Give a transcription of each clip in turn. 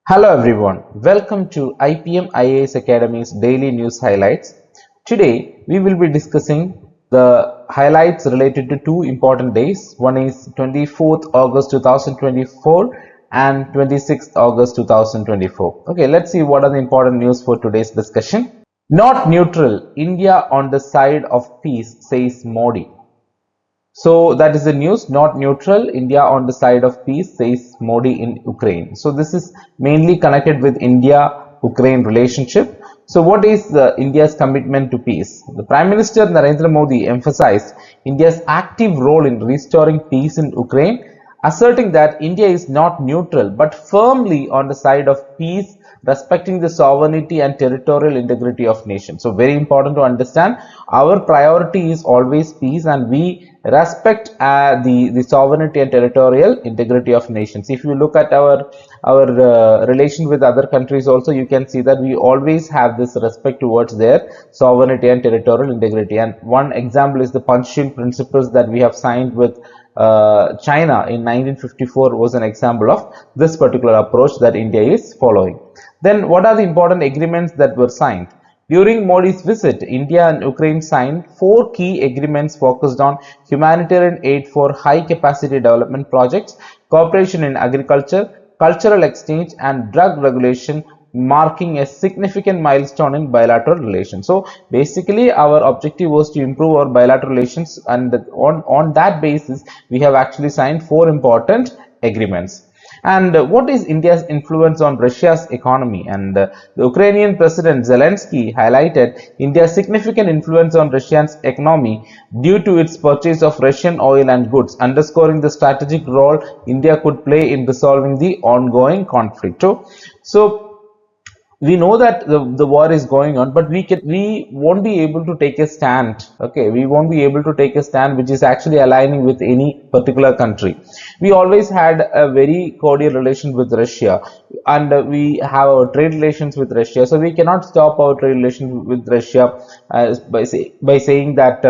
Hello everyone, welcome to IPM IAS Academy's daily news highlights. Today we will be discussing the highlights related to two important days. One is 24th August 2024 and 26th August 2024. Okay, let's see what are the important news for today's discussion. Not neutral, India on the side of peace, says Modi. So that is the news, not neutral, India on the side of peace, says Modi in Ukraine. So this is mainly connected with India-Ukraine relationship. So what is India's commitment to peace? The Prime Minister Narendra Modi emphasized India's active role in restoring peace in Ukraine, asserting that India is not neutral but firmly on the side of peace, respecting the sovereignty and territorial integrity of nations. So very important to understand, our priority is always peace and we respect the sovereignty and territorial integrity of nations. If you look at our relation with other countries also, you can see that we always have this respect towards their sovereignty and territorial integrity. And one example is the Panchshil principles that we have signed with China in 1954 was an example of this particular approach that India is following. Then what are the important agreements that were signed? During Modi's visit, India and Ukraine signed 4 key agreements focused on humanitarian aid for high-capacity development projects, cooperation in agriculture, cultural exchange, and drug regulation, marking a significant milestone in bilateral relations. So basically our objective was to improve our bilateral relations, and on that basis we have actually signed 4 important agreements. And what is India's influence on Russia's economy? And the Ukrainian President Zelensky highlighted India's significant influence on Russia's economy due to its purchase of Russian oil and goods, underscoring the strategic role India could play in resolving the ongoing conflict. So we know that the war is going on, but we won't be able to take a stand. Okay, we won't be able to take a stand which is actually aligning with any particular country. We always had a very cordial relation with Russia, and we have our trade relations with Russia, so we cannot stop our trade relations with Russia by saying that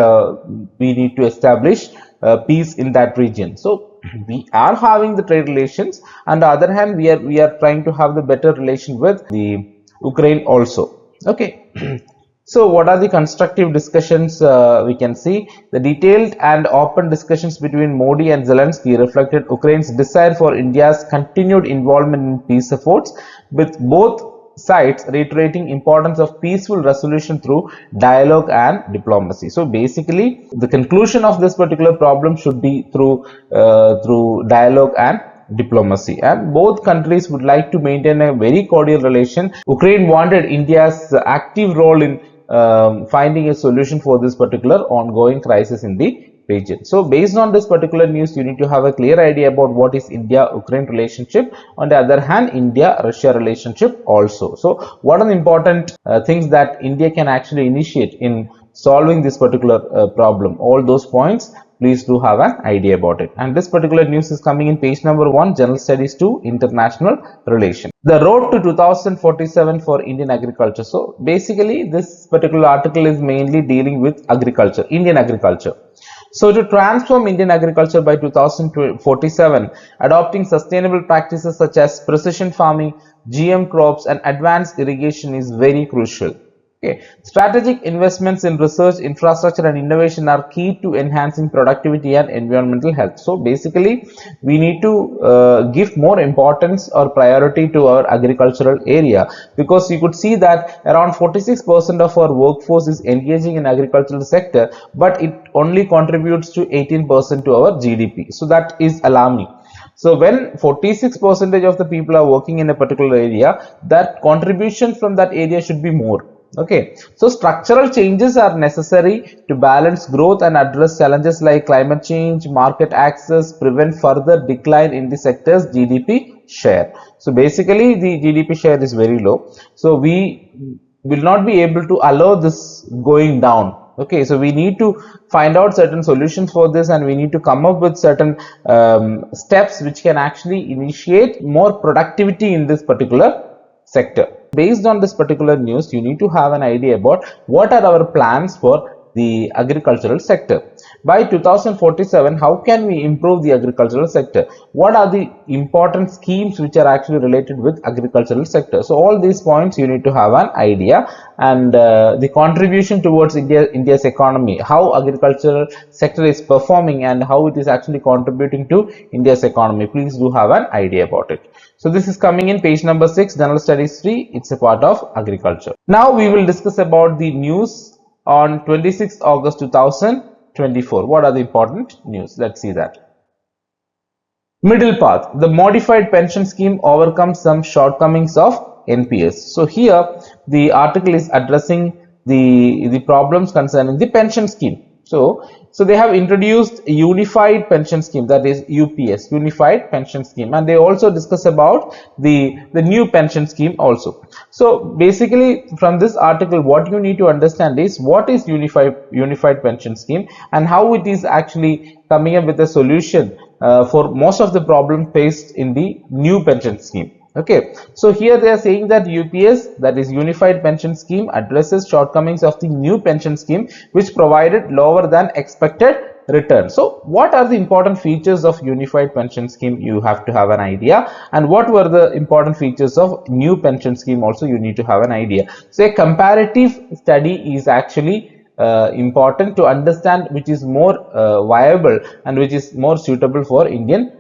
we need to establish peace in that region. So we are having the trade relations, on the other hand we are trying to have the better relation with the Ukraine also. Okay. So what are the constructive discussions we can see? The detailed and open discussions between Modi and Zelensky reflected Ukraine's desire for India's continued involvement in peace efforts, with both sides reiterating importance of peaceful resolution through dialogue and diplomacy. So basically the conclusion of this particular problem should be through dialogue and diplomacy, and both countries would like to maintain a very cordial relation. Ukraine wanted India's active role in finding a solution for this particular ongoing crisis in the region. So based on this particular news, you need to have a clear idea about what is India-Ukraine relationship. On the other hand, India-Russia relationship also. So what are the important things that India can actually initiate in solving this particular problem? All those points, please do have an idea about it. And this particular news is coming in page number 1, General Studies 2, International Relations. The road to 2047 for Indian agriculture. So basically this particular article is mainly dealing with agriculture, Indian agriculture. So to transform Indian agriculture by 2047, adopting sustainable practices such as precision farming, GM crops, and advanced irrigation is very crucial. Okay. Strategic investments in research, infrastructure, and innovation are key to enhancing productivity and environmental health. So basically we need to give more importance or priority to our agricultural area, because you could see that around 46% of our workforce is engaging in agricultural sector, but it only contributes to 18% to our GDP. So that is alarming. So when 46% of the people are working in a particular area, that contribution from that area should be more. Okay, so structural changes are necessary to balance growth and address challenges like climate change, market access, prevent further decline in the sector's GDP share. So basically the GDP share is very low, so we will not be able to allow this going down. Okay, so we need to find out certain solutions for this, and we need to come up with certain steps which can actually initiate more productivity in this particular sector. Based on this particular news, you need to have an idea about what are our plans for the agricultural sector. By 2047, how can we improve the agricultural sector? What are the important schemes which are actually related with agricultural sector? So all these points you need to have an idea, and the contribution towards India's economy, how agricultural sector is performing and how it is actually contributing to India's economy. Please do have an idea about it. So this is coming in page number 6, General Studies 3. It's a part of agriculture. Now we will discuss about the news on 26th August 2024. What are the important news? Let's see that. Middle path. The modified pension scheme overcomes some shortcomings of NPS. So here the article is addressing the problems concerning the pension scheme. So they have introduced a unified pension scheme, that is UPS, unified pension scheme, and they also discuss about the new pension scheme also. So basically from this article what you need to understand is what is unified pension scheme and how it is actually coming up with a solution for most of the problem faced in the new pension scheme. Okay, so here they are saying that UPS, that is Unified Pension Scheme, addresses shortcomings of the new pension scheme which provided lower than expected return. So what are the important features of Unified Pension Scheme? You have to have an idea. And what were the important features of new pension scheme also you need to have an idea. So a comparative study is actually important to understand which is more viable and which is more suitable for Indian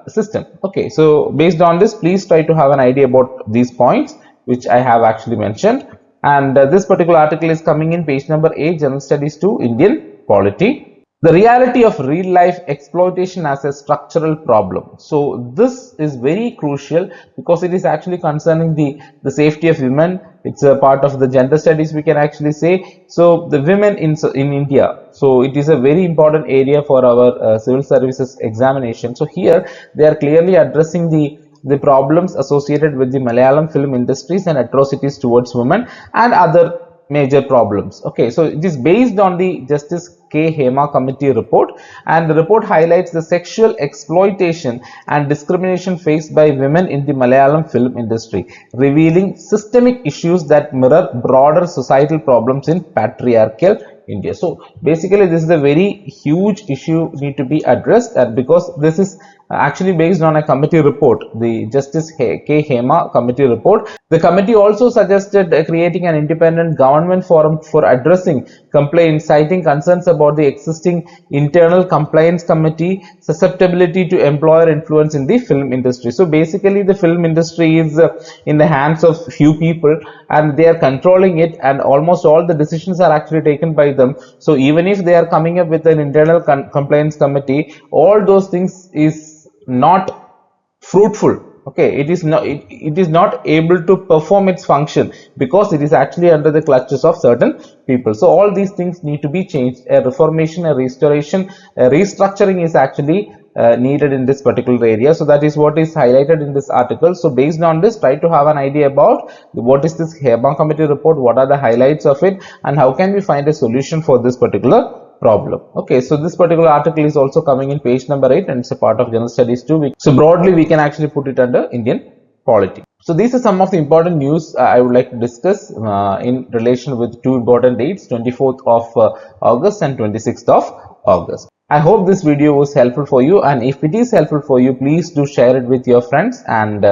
system. Okay, so based on this, please try to have an idea about these points which I have actually mentioned. And this particular article is coming in page number 8, General Studies 2, Indian Polity. The reality of real life exploitation as a structural problem. So this is very crucial because it is actually concerning the safety of women. It's a part of the gender studies, we can actually say. So the women in India, so it is a very important area for our civil services examination. So here they are clearly addressing the problems associated with the Malayalam film industries and atrocities towards women and other major problems. Okay, so it is based on the Justice K. Hema Committee report, and the report highlights the sexual exploitation and discrimination faced by women in the Malayalam film industry, revealing systemic issues that mirror broader societal problems in patriarchal India. So basically this is a very huge issue need to be addressed, and because this is actually based on a committee report, the Justice K. Hema Committee report. The committee also suggested creating an independent government forum for addressing complaints, citing concerns about the existing internal compliance committee susceptibility to employer influence in the film industry. So basically the film industry is in the hands of few people and they are controlling it, and almost all the decisions are actually taken by them. So even if they are coming up with an internal compliance committee, all those things is not fruitful. Okay, it is not able to perform its function because it is actually under the clutches of certain people. So all these things need to be changed. A reformation, a restoration, a restructuring is actually needed in this particular area. So that is what is highlighted in this article. So based on this, try to have an idea about what is this Hema Committee report, what are the highlights of it, and how can we find a solution for this particular problem. Okay, so this particular article is also coming in page number 8 and it's a part of General Studies 2. So broadly we can actually put it under Indian polity. So these are some of the important news I would like to discuss in relation with two important dates, 24th of August and 26th of August. I hope this video was helpful for you, and if it is helpful for you, please do share it with your friends, and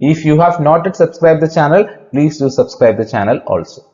if you have not yet subscribed the channel, please do subscribe the channel also.